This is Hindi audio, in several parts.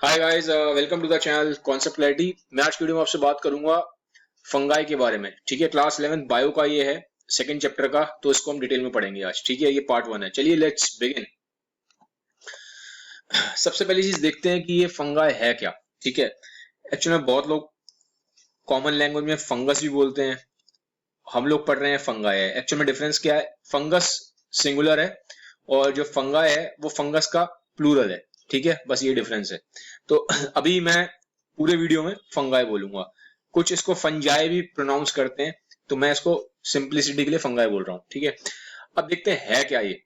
Hi guys, welcome to the channel concept clarity. मैं आज की वीडियो में आपसे बात करूंगा फंगाई के बारे में। ठीक है, क्लास 11 बायो का ये है सेकंड चैप्टर का, तो इसको हम डिटेल में पढ़ेंगे आज। ठीक है, ये पार्ट 1 है। चलिए लेट्स बिगिन। सबसे पहली चीज देखते हैं कि ये फंगाई है क्या। ठीक है, एक्चुअली में बहुत लोग कॉमन लैंग्वेज में फंगस भी बोलते हैं, हम लोग पढ़ रहे हैं फंगाई है। एक्चुअल में डिफरेंस क्या है, फंगस सिंगुलर है और जो फंगाई है वो फंगस का प्लूरल है। ठीक है, बस ये डिफरेंस है। तो अभी मैं पूरे वीडियो में फंगाई बोलूंगा, कुछ इसको फंजाई भी प्रोनाउंस करते हैं, तो मैं इसको सिंप्लिसिटी के लिए फंगाई बोल रहा हूँ। ठीक है, अब देखते हैं है क्या ये।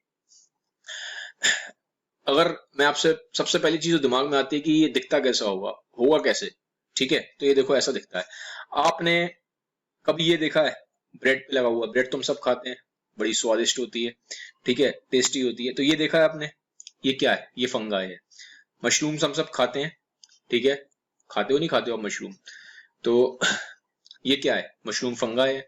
अगर मैं आपसे सबसे पहली चीज जो दिमाग में आती है कि ये दिखता कैसा होगा, होगा कैसे। ठीक है, तो ये देखो ऐसा दिखता है। आपने कभी ये देखा है ब्रेड पे लगा हुआ, ब्रेड तो हम सब खाते हैं, बड़ी स्वादिष्ट होती है। ठीक है, टेस्टी होती है। तो ये देखा है आपने, ये क्या है, ये फंगाई है। मशरूम्स हम सब खाते हैं। ठीक है, खाते हो नहीं खाते हो आप मशरूम, तो ये क्या है, मशरूम फंगाई है।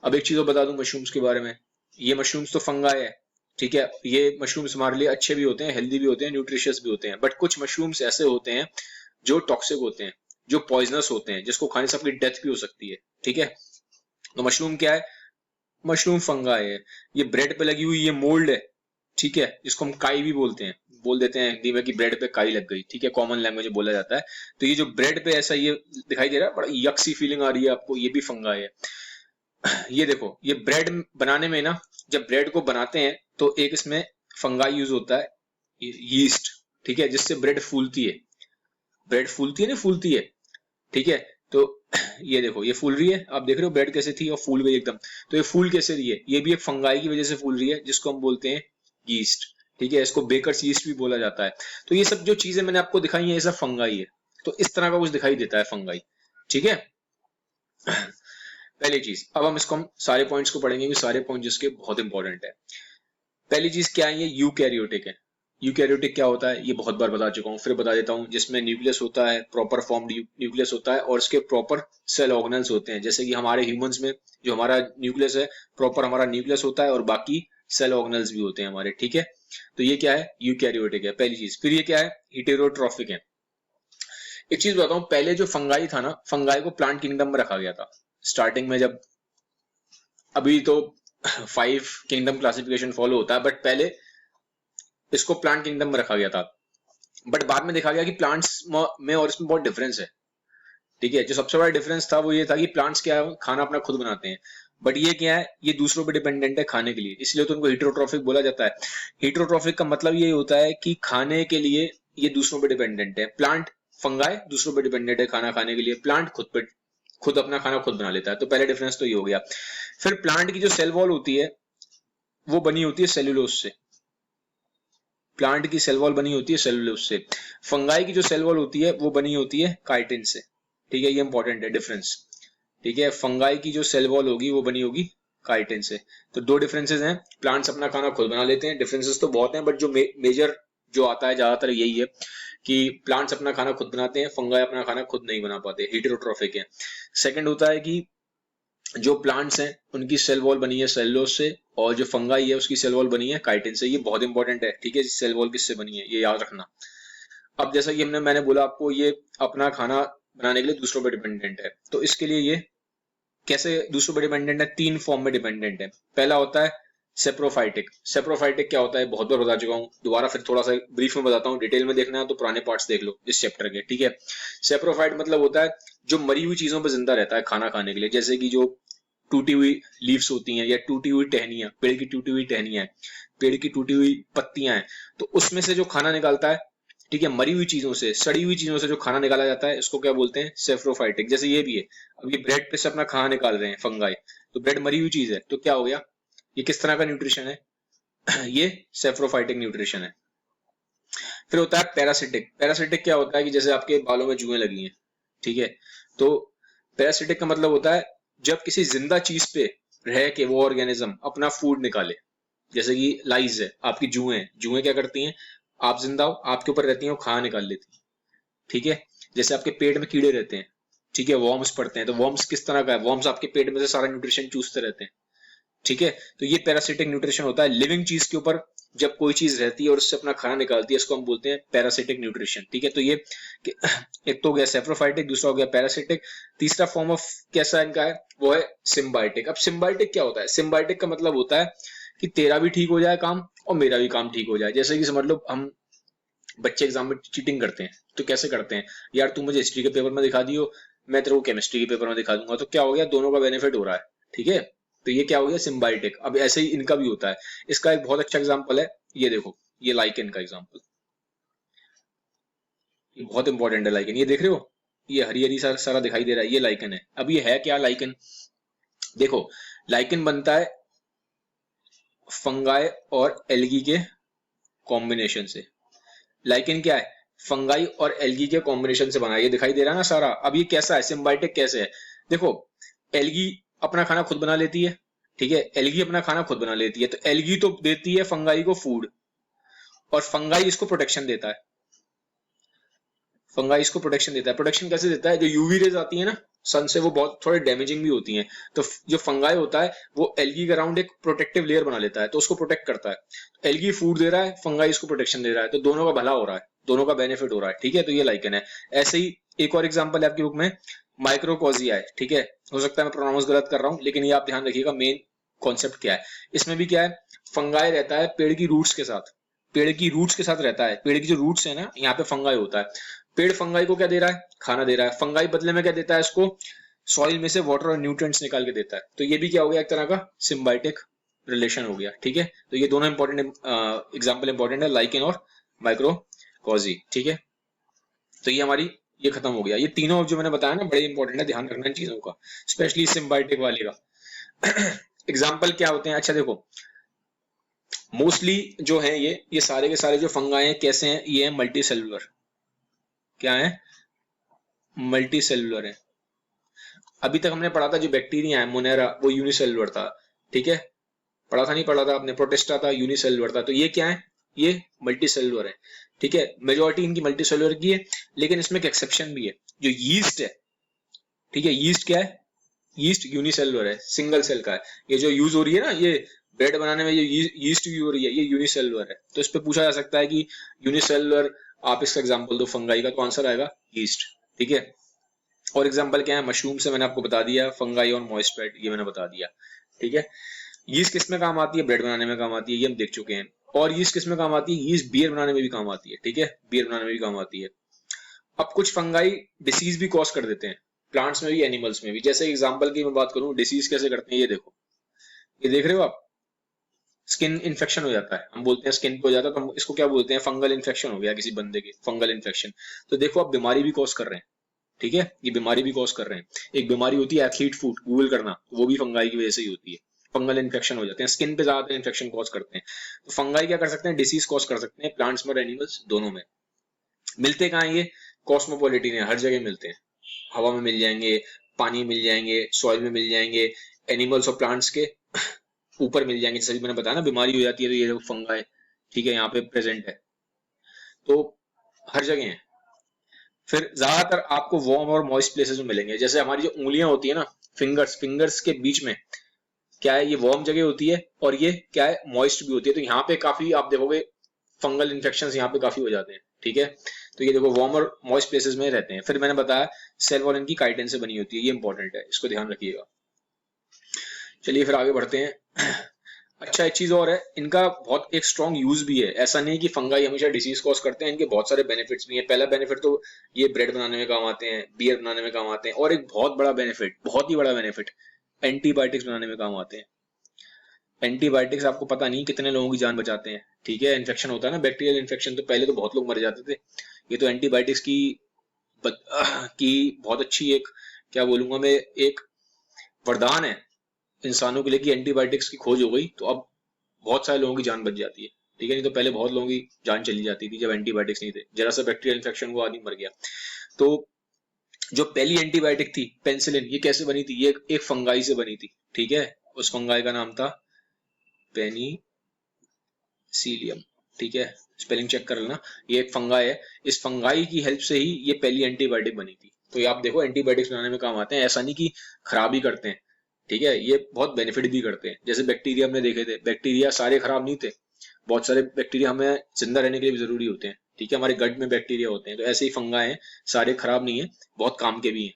अब एक चीज और बता दूं मशरूम्स के बारे में, ये मशरूम्स तो फंगाई है। ठीक है, ये मशरूम्स हमारे लिए अच्छे भी होते हैं, हेल्दी भी होते हैं, न्यूट्रिशियस भी होते हैं, बट कुछ मशरूम्स ऐसे होते हैं जो टॉक्सिक होते हैं, जो पॉइजनस होते हैं, जिसको खाने से आपकी डेथ भी हो सकती है। ठीक है, तो मशरूम क्या है, मशरूम फंगाई है। ये ब्रेड पे लगी हुई ये मोल्ड है। ठीक है, जिसको हम काई भी बोलते हैं, बोल देते हैं हिंदी में कि ब्रेड पे काई लग गई। ठीक है, कॉमन लैंग्वेज में बोला जाता है। तो ये जो ब्रेड पे ऐसा ये दिखाई दे रहा है, बड़ा यक सी फीलिंग आ रही है आपको, ये भी फंगाई है। ये देखो, ये ब्रेड बनाने में ना, जब ब्रेड को बनाते हैं तो एक इसमें फंगाई यूज होता है, यीस्ट। ठीक है, जिससे ब्रेड फूलती है। ब्रेड फूलती है ना, फूलती है। ठीक है, तो ये देखो ये फूल रही है, आप देख रहे हो ब्रेड कैसे थी और फूल गई एकदम। तो ये फूल कैसे रही है, ये भी एक फंगाई की वजह से फूल रही है, जिसको हम बोलते हैं यीस्ट। ठीक है, इसको बेकर्स यीस्ट भी बोला जाता है। तो ये सब जो चीजें मैंने आपको दिखाई है, ये सब फंगाई है। तो इस तरह का कुछ दिखाई देता है फंगाई। ठीक है, पहली चीज, अब हम इसको हम सारे पॉइंट्स को पढ़ेंगे कि सारे पॉइंट जिसके बहुत इंपॉर्टेंट है। पहली चीज क्या है, ये यूकैरियोटिक है। यूकैरियोटिक क्या होता है ये बहुत बार बता चुका हूँ, फिर बता देता हूँ। जिसमें न्यूक्लियस होता है, प्रॉपर फॉर्म्ड न्यूक्लियस होता है, और इसके प्रॉपर सेल ऑर्गेनल्स होते हैं। जैसे कि हमारे ह्यूमंस में जो हमारा न्यूक्लियस है, प्रॉपर हमारा न्यूक्लियस होता है, और बाकी सेल ऑर्गेनल्स भी होते हैं हमारे। ठीक है, तो ये क्या है, यूकैरियोटिक है पहली चीज। फिर ये क्या है, हिटेरोट्रॉफिक है। एक चीज बताऊं, पहले जो फंगाई था ना, फंगाई को प्लांट किंगडम में रखा गया था स्टार्टिंग में। जब अभी तो 5 किंगडम क्लासिफिकेशन फॉलो होता है, बट पहले इसको प्लांट किंगडम में रखा गया था। बट बाद में देखा गया कि प्लांट्स में और इसमें बहुत डिफरेंस है। ठीक है, जो सबसे बड़ा डिफरेंस था वो ये था कि प्लांट्स क्या है, खाना अपना खुद बनाते हैं, बट ये क्या है, ये दूसरों पे डिपेंडेंट है खाने के लिए, इसलिए तो उनको हिटेरोट्रॉफिक बोला जाता है। हिटेरोट्रॉफिक का मतलब ये होता है कि खाने के लिए ये दूसरों पे डिपेंडेंट है। प्लांट, फंगाई दूसरों पे डिपेंडेंट है खाना खाने के लिए, प्लांट खुद अपना खाना खुद बना लेता है। तो पहले डिफरेंस तो ये हो गया। फिर प्लांट की जो सेल वॉल होती है वो बनी होती है सेल्यूलोज से। प्लांट की सेल वॉल बनी होती है सेलुलोज से। फंगाई की जो सेल वॉल होती है वो बनी होती है काइटिन से। ठीक है, ये इंपॉर्टेंट है डिफरेंस। ठीक है, फंगाई की जो सेल वॉल होगी वो बनी होगी काइटिन से। तो दो डिफरेंसेस हैं, प्लांट्स अपना खाना खुद बना लेते हैं। डिफरेंसेस तो बहुत हैं, बट जो मेजर जो आता है ज्यादातर यही है कि प्लांट्स अपना खाना खुद बनाते हैं, फंगाई अपना खाना खुद नहीं बना पाते, हेटेरोट्रॉफिक है। सेकंड होता है कि जो प्लांट्स हैं उनकी सेल वॉल बनी है सेलुलोज से, और जो फंगाई है उसकी सेल वॉल बनी है काइटिन से। ये बहुत इंपॉर्टेंट है। ठीक है, सेल वॉल किससे बनी है ये याद रखना। अब जैसा कि मैंने बोला आपको, ये अपना खाना बनाने के लिए दूसरों पर डिपेंडेंट है। तो इसके लिए ये कैसे दूसरों पर डिपेंडेंट है, 3 फॉर्म में डिपेंडेंट है। पहला होता है सेप्रोफाइटिक। सेप्रोफाइटिक क्या होता है बहुत बार बता चुका हूँ, दोबारा फिर थोड़ा सा ब्रीफ में बताता हूँ। डिटेल में देखना है तो पुराने पार्ट्स देख लो इस चैप्टर के। ठीक है, सेप्रोफाइट मतलब होता है जो मरी हुई चीजों पर जिंदा रहता है खाना खाने के लिए। जैसे कि जो टूटी हुई लीव्स होती हैं, या टूटी हुई टहनियां, पेड़ की टूटी हुई टहनियां हैं, पेड़ की टूटी हुई पत्तियां हैं, तो उसमें से जो खाना निकालता है, ठीक है, मरी हुई चीजों से, सड़ी हुई चीजों से जो खाना निकाला जाता है, इसको क्या बोलते हैं, सेफ्रोफाइटिक। जैसे ये भी है, अब ये ब्रेड पे से अपना खाना निकाल रहे हैं फंगाई, तो ब्रेड मरी हुई चीज है, तो क्या हो गया, ये किस तरह का न्यूट्रिशन है ये सेफ्रोफाइटिक न्यूट्रिशन है। फिर होता है पैरासिटिक। पैरासिटिक क्या होता है कि जैसे आपके बालों में जुएं लगी हैं, ठीक है, तो पैरासिटिक का मतलब होता है जब किसी जिंदा चीज पे रह के वो ऑर्गेनिज्म अपना फूड निकाले। जैसे कि लाइज है, आपकी जुएं हैं, जुएं क्या करती हैं, आप जिंदा हो, आपके ऊपर रहती हैं, वो खाना निकाल लेती हैं। ठीक है, जैसे आपके पेट में कीड़े रहते हैं, ठीक है, वॉर्म्स पड़ते हैं, तो वॉर्म्स किस तरह का है, वॉर्म्स आपके पेट में से सारा न्यूट्रिशन चूसते रहते हैं। ठीक है, तो ये पैरासिटिक न्यूट्रिशन होता है, लिविंग चीज के ऊपर जब कोई चीज रहती है और उससे अपना खाना निकालती है, इसको हम बोलते हैं पैरासिटिक न्यूट्रिशन। ठीक है, तो ये एक तो हो गया सेप्रोफाइटिक, दूसरा हो गया पैरासिटिक, तीसरा फॉर्म ऑफ कैसा इनका है वो है सिम्बायोटिक। अब सिम्बायोटिक क्या होता है? सिम्बायोटिक का मतलब होता है कि तेरा भी ठीक हो जाए काम और मेरा भी काम ठीक हो जाए। जैसे कि समझ लो हम बच्चे एग्जाम में चीटिंग करते हैं, तो कैसे करते हैं? यार तू मुझे हिस्ट्री के पेपर में दिखा दियो, मैं तेरे को केमिस्ट्री के पेपर में दिखा दूंगा, तो क्या हो गया, दोनों का बेनिफिट हो रहा है। ठीक है, तो ये क्या हो गया, सिम्बायोटिक। अब ऐसे ही इनका भी होता है। इसका एक बहुत अच्छा एग्जाम्पल है, ये देखो, ये लाइकेन का एग्जाम्पल, ये बहुत इंपॉर्टेंट है लाइकेन। ये देख रहे हो, ये हरी हरी सारा दिखाई दे रहा है, ये लाइकेन है। अब ये है क्या लाइकेन? देखो, लाइकेन बनता है फंगाई और एल्गी के कॉम्बिनेशन से। लाइकेन क्या है? फंगाई और एल्गी के कॉम्बिनेशन से बना है। ये दिखाई दे रहा है ना सारा। अब ये कैसा है, सिम्बायोटिक कैसे है? देखो, एल्गी अपना खाना खुद बना लेती है। ठीक है, एल्गी अपना खाना खुद बना लेती है, तो एल्गी तो देती है फंगाई को फूड, और फंगाई इसको प्रोटेक्शन देता है। फंगाई इसको प्रोटेक्शन देता है। प्रोटेक्शन कैसे देता है? जो यूवी रेज आती है ना सन से, वो बहुत थोड़े डैमेजिंग भी होती हैं, तो जो फंगाई होता है वो एल्गी के अराउंड एक प्रोटेक्टिव लेयर बना लेता है, तो उसको प्रोटेक्ट करता है। एल्गी फूड दे रहा है, फंगाई इसको प्रोटेक्शन दे रहा है, तो दोनों का भला हो रहा है, दोनों का बेनिफिट हो रहा है। ठीक है, तो ये लाइकेन है। ऐसे ही एक और एग्जाम्पल है आपकी बुक में, माइक्रोकोजिया है। ठीक है, हो सकता है मैं प्रोनाउंस गलत कर रहा हूँ, लेकिन ये आप ध्यान रखिएगा मेन कॉन्सेप्ट क्या है। इसमें भी क्या है, फंगाई रहता है पेड़ की रूट्स के साथ, पेड़ की रूट्स के साथ रहता है। पेड़ की जो रूट्स है ना, यहाँ पे फंगाई होता है। पेड़ फंगाई को क्या दे रहा है? खाना दे रहा है। फंगाई बदले में क्या देता है इसको? सॉइल में से वाटर और न्यूट्रिएंट्स निकाल के देता है। तो ये भी क्या हो गया, एक तरह का सिम्बायोटिक रिलेशन हो गया। ठीक है, तो ये दोनों इंपॉर्टेंट एग्जाम्पल इंपॉर्टेंट है, लाइकेन और माइक्रोकोजी। ठीक है, तो ये हमारी ये खत्म हो गया। ये तीनों जो मैंने बताया ना बड़े इंपॉर्टेंट है, ध्यान रखना इन चीजों का, स्पेशली सिम्बायोटिक वाले का। एग्जाम्पल क्या होते हैं? अच्छा देखो, मोस्टली जो है ये सारे के सारे जो फंगाई हैं कैसे हैं? ये है मल्टी सेलुलर। क्या है? मल्टी सेलुलर है। अभी तक हमने पढ़ा था जो बैक्टीरिया है मोनेरा, वो यूनिसेलुलर था। ठीक है, पढ़ा था नहीं पढ़ा था आपने? प्रोटिस्टा था, यूनिसेलुलर था। तो ये क्या है? ये मल्टी सेलुलर है। ठीक है, मेजोरिटी इनकी मल्टी सेलुलर की है, लेकिन इसमें एक एक्सेप्शन भी है, जो यीस्ट है। ठीक है, यीस्ट क्या है? यीस्ट यूनिसेलुलर है, सिंगल सेल का है। ये जो यूज हो रही है ना, ये ब्रेड बनाने में ये यीस्ट यूज हो रही है, ये यूनिसेलुलर है। तो इस पे पूछा जा सकता है कि यूनिसेलुलर, आप इसका एग्जांपल दो फंगाई का, तो आंसर आएगा यीस्ट। ठीक है, और एग्जांपल क्या है? मशरूम से मैंने आपको बता दिया, फंगाई और मॉइस्ट ब्रेड ये मैंने बता दिया। ठीक है, यीस्ट किस में काम आती है? ब्रेड बनाने में काम आती है, ये हम देख चुके हैं। और यीस्ट किस में काम आती है? यीस्ट बियर बनाने में भी काम आती है। ठीक है, बियर बनाने में भी काम आती है। अब कुछ फंगाई डिसीज भी कॉज कर देते हैं, प्लांट्स में भी एनिमल्स में भी। जैसे एग्जांपल की मैं बात करूं, डिसीज कैसे करते हैं, ये देखो, ये देख रहे हो आप, स्किन इन्फेक्शन हो जाता है, हम बोलते हैं स्किन पे हो जाता है, तो हम इसको क्या बोलते हैं? फंगल इन्फेक्शन हो गया किसी बंदे के, फंगल इन्फेक्शन। तो देखो आप बीमारी भी कॉज कर रहे हैं। ठीक है, ये बीमारी भी कॉज कर रहे हैं। एक बीमारी होती है एथलीट फुट, गूगल करना, वो भी फंगाई की वजह से ही होती है। फंगल इन्फेक्शन हो जाते हैं, स्किन पे ज्यादातर इन्फेक्शन कॉज करते हैं। तो फंगाई क्या कर सकते हैं? डिसीज कॉज कर सकते हैं, प्लांट्स में और एनिमल्स दोनों में। मिलते कहाँ हैं ये? कॉस्मोपॉलिटन है, हर जगह मिलते हैं। हवा में मिल जाएंगे, पानी में मिल जाएंगे, सॉइल में मिल जाएंगे, एनिमल्स और प्लांट्स के ऊपर मिल जाएंगे। जैसे भी मैंने बताया ना, बीमारी हो जाती है तो ये फंगाई, ठीक है, यहाँ पे प्रेजेंट है, तो हर जगह है। फिर ज्यादातर आपको वार्म और मॉइस्ट प्लेसेस में मिलेंगे। जैसे हमारी जो उंगलियां होती है ना, फिंगर्स के बीच में क्या है? ये वार्म जगह होती है, और ये क्या है? मॉइस्ट भी होती है। तो यहाँ पे काफी आप देखोगे फंगल इन्फेक्शन यहाँ पे काफी हो जाते हैं। ठीक है, तो ये देखो वार्म और मॉइस्ट प्लेसेस में रहते हैं। फिर मैंने बताया सेल वॉल इनकी काइटिन से बनी होती है, ये इंपॉर्टेंट है, इसको ध्यान रखिएगा। चलिए फिर आगे बढ़ते हैं। अच्छा, एक चीज और है, इनका बहुत एक स्ट्रॉन्ग यूज भी है। ऐसा नहीं कि फंगाई हमेशा डिसीज कॉज करते हैं, इनके बहुत सारे बेनिफिट्स भी हैं। पहला बेनिफिट तो ये ब्रेड बनाने में काम आते हैं, बियर बनाने में काम आते हैं, और एक बहुत बड़ा बेनिफिट, बहुत ही बड़ा बेनिफिट, एंटीबायोटिक्स बनाने में काम आते हैं। एंटीबायोटिक्स आपको पता नहीं कितने लोगों की जान बचाते हैं। ठीक है, इन्फेक्शन होता है ना, बैक्टीरियल इन्फेक्शन, तो पहले तो बहुत लोग मर जाते थे। ये तो एंटीबायोटिक्स की बहुत अच्छी एक, क्या बोलूंगा मैं, एक वरदान है इंसानों के लिए कि एंटीबायोटिक्स की खोज हो गई, तो अब बहुत सारे लोगों की जान बच जाती है। ठीक है, नहीं तो पहले बहुत लोगों की जान चली जाती थी जब एंटीबायोटिक्स नहीं थे। जरा सा बैक्टीरियल इन्फेक्शन हुआ, आदमी मर गया। तो जो पहली एंटीबायोटिक थी पेनिसिलिन, ये कैसे बनी थी? ये एक फंगाई से बनी थी। ठीक है, उस फंगाई का नाम था पेनिसिलियम। ठीक है, स्पेलिंग चेक कर लेना, ये एक फंगाई है। इस फंगाई की हेल्प से ही ये पहली एंटीबायोटिक बनी थी। तो ये आप देखो एंटीबायोटिक्स बनाने में काम आते हैं, ऐसा नहीं कि खराब ही करते हैं। ठीक है, ये बहुत बेनिफिट भी करते हैं। जैसे बैक्टीरिया हमने देखे थे, बैक्टीरिया सारे खराब नहीं थे, बहुत सारे बैक्टीरिया हमें जिंदा रहने के लिए भी जरूरी होते हैं, ठीक है, हमारे गट में बैक्टीरिया होते हैं, तो ऐसे ही फंगाई हैं, सारे खराब नहीं है, बहुत काम के भी हैं।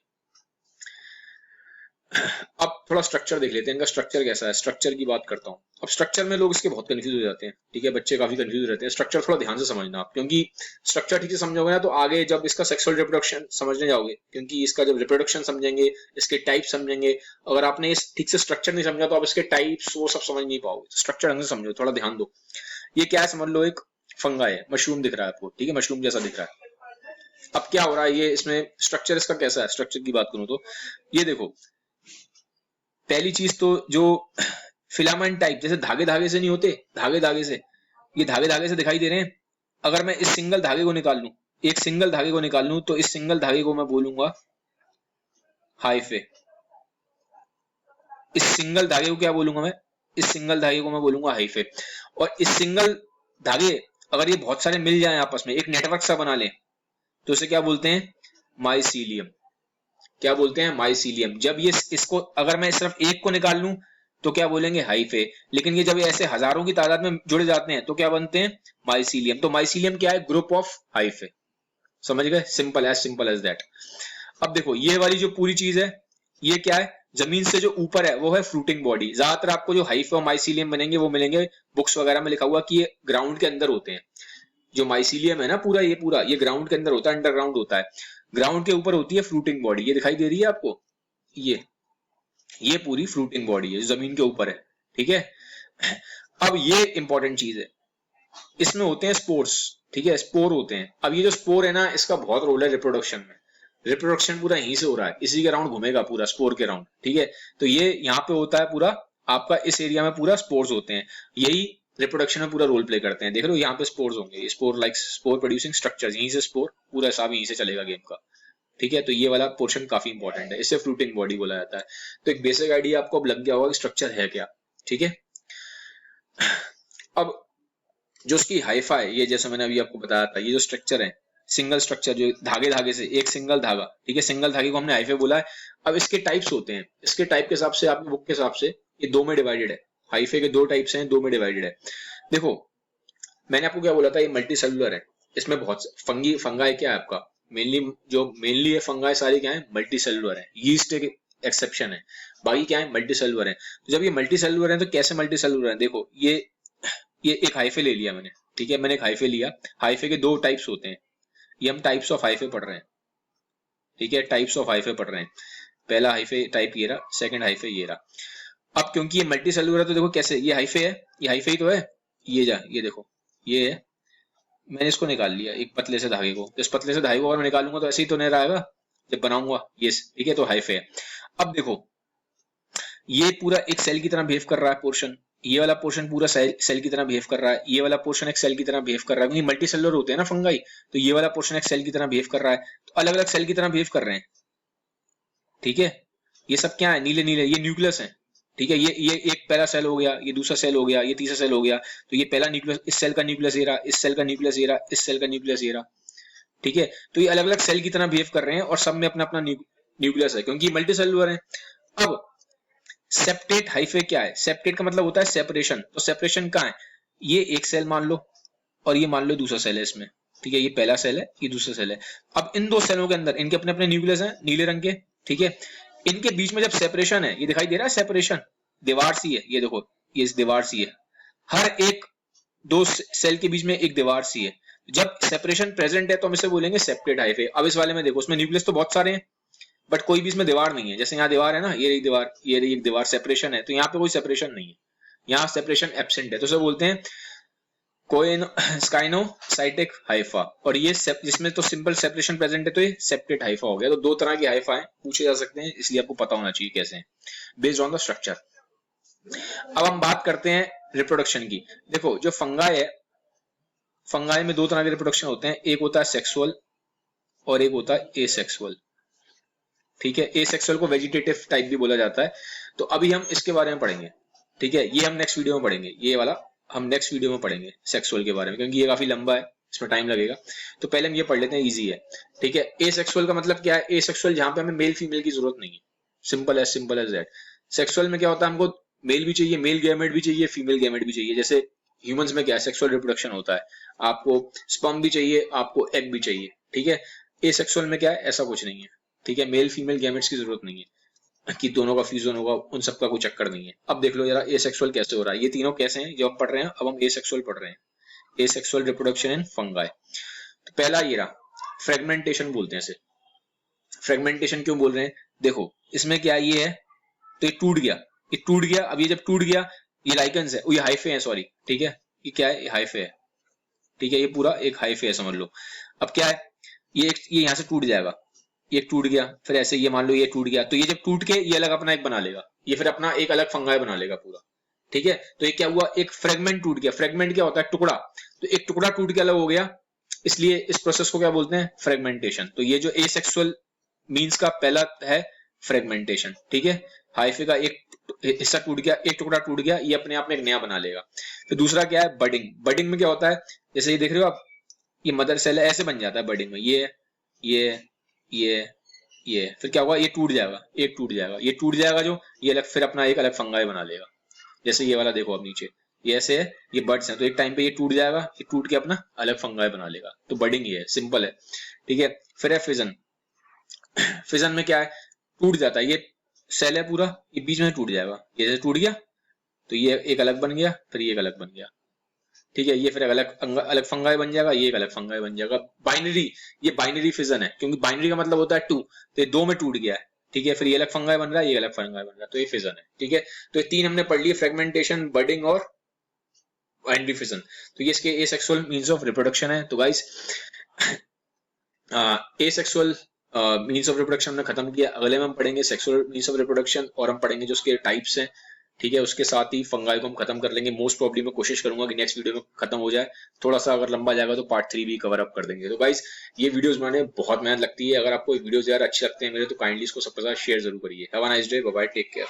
अब थोड़ा स्ट्रक्चर देख लेते हैं, इनका स्ट्रक्चर कैसा है, स्ट्रक्चर की बात करता हूँ। अब स्ट्रक्चर में लोग इसके बहुत कंफ्यूज हो जाते हैं, ठीक है, बच्चे काफी कंफ्यूज रहते हैं। स्ट्रक्चर थोड़ा ध्यान से समझना आप, क्योंकि स्ट्रक्चर ठीक से समझोगे ना तो आगे जब इसका सेक्सुअल रिप्रोडक्शन समझने जाओगे, क्योंकि इसका जब रिप्रोडक्शन समझेंगे, इसके टाइप समझेंगे, अगर आपने इस ठीक से स्ट्रक्चर नहीं समझा तो आप इसके टाइप्स वो सब समझ नहीं पाओगे। स्ट्रक्चर ढंग से समझो, थोड़ा ध्यान दो। ये क्या है समझ लो, एक फंगाई है, मशरूम दिख रहा है आपको, ठीक है, मशरूम जैसा दिख रहा है। अब क्या हो रहा है, ये इसमें स्ट्रक्चर इसका कैसा है, स्ट्रक्चर की बात करूं तो ये देखो, पहली चीज तो जो फिलामेंट टाइप, जैसे धागे धागे से नहीं होते, धागे धागे से, ये धागे धागे से दिखाई दे रहे हैं। अगर मैं इस सिंगल धागे को निकाल लूं, एक सिंगल धागे को निकाल लूं, तो इस सिंगल धागे को मैं बोलूंगा हाइफे। इस सिंगल धागे को क्या बोलूंगा मैं, इस सिंगल धागे को मैं बोलूंगा हाइफे। और इस सिंगल धागे अगर ये बहुत सारे मिल जाएं आपस में, एक नेटवर्क सा बना लें, तो इसे क्या बोलते हैं, माइसीलियम। क्या बोलते हैं, माइसीलियम। जब ये इसको अगर मैं सिर्फ एक को निकाल लूं तो क्या बोलेंगे, हाइफे। लेकिन ये जब ये ऐसे हजारों की तादाद में जुड़ जाते हैं तो क्या बनते हैं, माइसीलियम। तो माइसीलियम क्या है, ग्रुप ऑफ हाइफे। समझ गए, सिंपल एज दैट। अब देखो ये वाली जो पूरी चीज है, ये क्या है, जमीन से जो ऊपर है वो है फ्रूटिंग बॉडी। ज्यादातर आपको जो हाइफे और माइसीलियम बनेंगे वो मिलेंगे बुक्स वगैरह में लिखा हुआ कि ये ग्राउंड के अंदर होते हैं। जो माइसीलियम है ना पूरा ये ग्राउंड के अंदर होता है, अंडरग्राउंड होता है। ग्राउंड के ऊपर होती है फ्रूटिंग बॉडी, ये दिखाई दे रही है आपको, ये पूरी फ्रूटिंग बॉडी है, जमीन के ऊपर है, ठीक है। अब ये इंपॉर्टेंट चीज है, इसमें होते हैं स्पोर्स, ठीक है, स्पोर होते हैं। अब ये जो स्पोर है ना, इसका बहुत रोल है रिप्रोडक्शन में। रिप्रोडक्शन पूरा यहीं से हो रहा है, इसी के राउंड घूमेगा पूरा, स्पोर के राउंड, ठीक है। तो ये यहाँ पे होता है पूरा आपका, इस एरिया में पूरा स्पोर्स होते हैं, यही रिप्रोडक्शन में पूरा रोल प्ले करते हैं। देख रहे हो यहाँ पे स्पोर्स होंगे, spore like spore producing structure, यहीं से स्पोर, पूरा हिसाब यहीं से चलेगा गेम का, ठीक है। तो ये वाला पोर्शन काफी इंपॉर्टेंट है, इससे फ्रूटिंग बॉडी बोला जाता है। तो एक बेसिक आइडिया आपको अब लग गया होगा कि स्ट्रक्चर है क्या, ठीक है। अब जो उसकी हाइफा है, ये जैसे मैंने अभी आपको बताया था, ये जो स्ट्रक्चर है, सिंगल स्ट्रक्चर जो धागे धागे से, एक सिंगल धागा, ठीक है, सिंगल धागे को हमने हाइफे बोला है। अब इसके टाइप्स होते हैं, इसके टाइप के हिसाब से आपकी बुक के हिसाब से ये दो में डिवाइडेड है। हाइफे के दो टाइप्स हैं, दो में डिवाइडेड है। देखो मैंने आपको क्या बोला था, ये मल्टी सेलुलर है, इसमें बहुत फंगाई क्या है आपका, मेनली ये फंगाई सारी क्या है, मल्टी सेलुलर है। यीस्ट एक एक्सेप्शन है, बाकी क्या है, मल्टी सेलुलर है। तो जब ये मल्टी सेलुलर है तो कैसे मल्टी सेलुलर है, देखो ये एक हाइफे ले लिया मैंने, ठीक है, मैंने एक हाइफे लिया। हाइफे के दो टाइप्स होते हैं, ये हम टाइप्स ऑफ हाइफे पढ़ रहे हैं, ठीक है, टाइप्स ऑफ हाइफे पढ़ रहे हैं। पहला हाइफे टाइप ये रहा, सेकंड हाइफे ये रहा। अब क्योंकि ये मल्टी सेलुलर है तो देखो कैसे, ये हाइफे है, ये हाइफे ही तो है, ये देखो ये है, मैंने इसको निकाल लिया एक पतले से धागे को। इस पतले से धागे को अगर मैं निकालूंगा तो ऐसे ही तो नहीं रहेगा जब बनाऊंगा, ये ठीक है, तो हाइफे है। अब देखो ये पूरा एक सेल की तरह बिहेव कर रहा है पोर्शन, ये वाला पोर्शन पूरा सेल की तरह बिहेव कर रहा है, ये वाला पोर्शन एक सेल की तरह बिहेव कर रहा है, क्योंकि मल्टी सेलुलर होते हैं ना फंगाई, तो ये वाला पोर्शन एक सेल की तरह बिहेव कर रहा है। तो अलग अलग सेल की तरह बिहेव कर रहे हैं, ठीक है। ये सब क्या है, नीले नीले, ये न्यूक्लियस है, ठीक है। ये एक पहला सेल हो गया, ये दूसरा सेल हो गया, ये तीसरा सेल हो गया। तो ये पहला न्यूक्लियस, इस सेल का न्यूक्लियस ये रहा, इस सेल का न्यूक्लियस ये रहा, इस सेल का न्यूक्लियस ये रहा, ठीक है। तो ये अलग अलग सेल की तरह बिहेव कर रहे हैं और सब में अपना अपना न्यूक्लियस है, क्योंकि मल्टी सेलुलर है। अब सेप्टेट हाइफे क्या है, सेप्टेट का मतलब होता है सेपरेशन। तो सेपरेशन कहाँ है, ये एक सेल मान लो और ये मान लो दूसरा सेल है इसमें, ठीक है, ये पहला सेल है, ये दूसरा सेल है। अब इन दो सेलों के अंदर इनके अपने अपने न्यूक्लियस हैं नीले रंग के, ठीक है। इनके बीच में जब सेपरेशन है, ये दिखाई दे रहा है सेपरेशन, दीवार सी है, ये देखो ये इस दीवार सी है, हर एक दो सेल के बीच में एक दीवार सी है। जब सेपरेशन प्रेजेंट है तो हम इसे बोलेंगे सेप्टेट हाइफे। अब इस वाले में देखो, उसमें न्यूक्लियस तो बहुत सारे हैं बट कोई भी इसमें दीवार नहीं है। जैसे यहाँ दीवार है ना, ये रही दीवार, ये रही एक दीवार, सेपरेशन है, तो यहाँ पे कोई सेपरेशन नहीं है, यहाँ सेपरेशन एब्सेंट है, तो उसे बोलते हैं स्काइनोसाइटिक हाइफा। और ये जिसमें तो सिंपल सेपरेशन प्रेजेंट है तो ये सेप्टेट हाइफा हो गया। तो दो तरह की हाइफा है, पूछे जा सकते हैं, इसलिए आपको पता होना चाहिए कैसे, बेस्ड ऑन द स्ट्रक्चर। अब हम बात करते हैं रिप्रोडक्शन की। देखो जो फंगाई है, फंगाई में दो तरह के रिप्रोडक्शन होते हैं, एक होता है सेक्सुअल और एक होता है एसेक्सुअल, ठीक है। एसेक्सुअल को वेजिटेटिव टाइप भी बोला जाता है। तो अभी हम इसके बारे में पढ़ेंगे, ठीक है, ये हम नेक्स्ट वीडियो में पढ़ेंगे, ये वाला हम नेक्स्ट वीडियो में पढ़ेंगे सेक्सुअल के बारे में, क्योंकि ये काफी लंबा है, इसमें टाइम लगेगा। तो पहले हम ये पढ़ लेते हैं, इजी है, ठीक है। एसेक्सुअल का मतलब क्या है, एसेक्सुअल जहां पे हमें मेल फीमेल की जरूरत नहीं है, सिंपल एज दैट। सेक्सुअल में क्या होता है, हमको मेल भी चाहिए, मेल गैमेट भी चाहिए, फीमेल गैमेट भी चाहिए। जैसे ह्यूमंस में क्या है, सेक्सुअल रिप्रोडक्शन होता है, आपको स्पर्म भी चाहिए, आपको एग भी चाहिए, ठीक है। एसेक्सुअल में क्या है, ऐसा कुछ नहीं है, ठीक है। मेल फीमेल गैमेट्स की जरूरत नहीं है कि दोनों का फ्यूजन होगा, उन सब का कोई चक्कर नहीं है। अब देख लो जरा एसेक्सुअल कैसे हो रहा है, ये तीनों कैसे हैं जो आप पढ़ रहे हैं, अब हम एसेक्सुअल पढ़ रहे हैं, एसेक्सुअल रिप्रोडक्शन इन फंगाई। तो पहला ये रहा, फ्रेगमेंटेशन बोलते हैं इसे। फ्रेगमेंटेशन क्यों बोल रहे हैं, देखो इसमें क्या ये है, तो ये टूट गया, ये टूट गया। अब ये जब टूट गया, ये लाइकन्स है, ये हाइफे है, सॉरी, ठीक है, ये क्या है, ये हाइफे है, ठीक है, ये पूरा एक हाइफे है समझ लो। अब क्या है, ये यहाँ से टूट जाएगा, ये टूट गया, फिर ऐसे ये मान लो ये टूट गया, तो ये जब टूट के ये अलग अपना एक बना लेगा, ये फिर अपना एक अलग फंगाई बना लेगा पूरा, ठीक है। तो ये क्या हुआ, एक फ्रेगमेंट टूट गया। फ्रेगमेंट क्या होता है, टुकड़ा, तो एक टुकड़ा टूट के अलग हो गया, इसलिए इस प्रोसेस को क्या बोलते हैं, फ्रेगमेंटेशन। तो ये जो एसेक्सुअल मींस का पहला है फ्रेगमेंटेशन, ठीक है। हाइफे का एक हिस्सा टूट गया, एक टुकड़ा टूट गया, ये अपने आप में एक नया बना लेगा। फिर दूसरा क्या है, बडिंग। बडिंग में क्या होता है, जैसे ये देख रहे हो आप, ये मदर सेल है, ऐसे बन जाता है बडिंग में, ये फिर क्या होगा, ये टूट जाएगा, एक टूट जाएगा, ये टूट जाएगा, जो ये अलग फिर अपना एक अलग फंगाई बना लेगा। जैसे ये वाला देखो अब नीचे, ये ऐसे है, ये बर्ड्स हैं, तो एक टाइम पे ये टूट जाएगा, ये टूट के अपना अलग फंगाई बना लेगा। तो बडिंग ये है, सिंपल है, ठीक है। फिर है फिजन। फिजन में क्या है, टूट जाता है, ये सेल है पूरा, ये बीच में टूट जाएगा, ये जैसे टूट गया तो ये एक अलग बन गया, फिर ये एक अलग बन गया, ठीक है। ये फिर अलग फंगाई बन जाएगा, ये एक अलग फंगाई बन जाएगा। बाइनरी, ये बाइनरी फिजन है, क्योंकि बाइनरी का मतलब होता है टू, तो ये दो में टूट गया है, ठीक है। फिर ये अलग फंगाई बन रहा है, ये अलग फंगाई बन रहा है, तो ये फिजन है, ठीक है। तो ये तीन हमने पढ़ लिए, फ्रेगमेंटेशन, बडिंग और बाइनरी फिजन। तो ये इसके एसेक्सुअल मींस ऑफ रिप्रोडक्शन है। तो guys asexual means of reproduction हमने खत्म किया। अगले में हम पढ़ेंगे सेक्सुअल मींस ऑफ रिप्रोडक्शन, और हम पढ़ेंगे जो उसके टाइप्स हैं, ठीक है। उसके साथ ही फंगाई को हम खत्म कर लेंगे। मोस्ट प्रॉब्ली मैं कोशिश करूंगा कि नेक्स्ट वीडियो में खत्म हो जाए, थोड़ा सा अगर लंबा जाएगा तो पार्ट 3 भी कवर अप कर देंगे। तो गाइस ये वीडियोस बनाने में बहुत मेहनत लगती है, अगर आपको वीडियोस यार अच्छे लगते हैं मेरे, तो काइंडली इसको सबके साथ शेयर जरूर करिए। Have a nice day, bye bye, take care.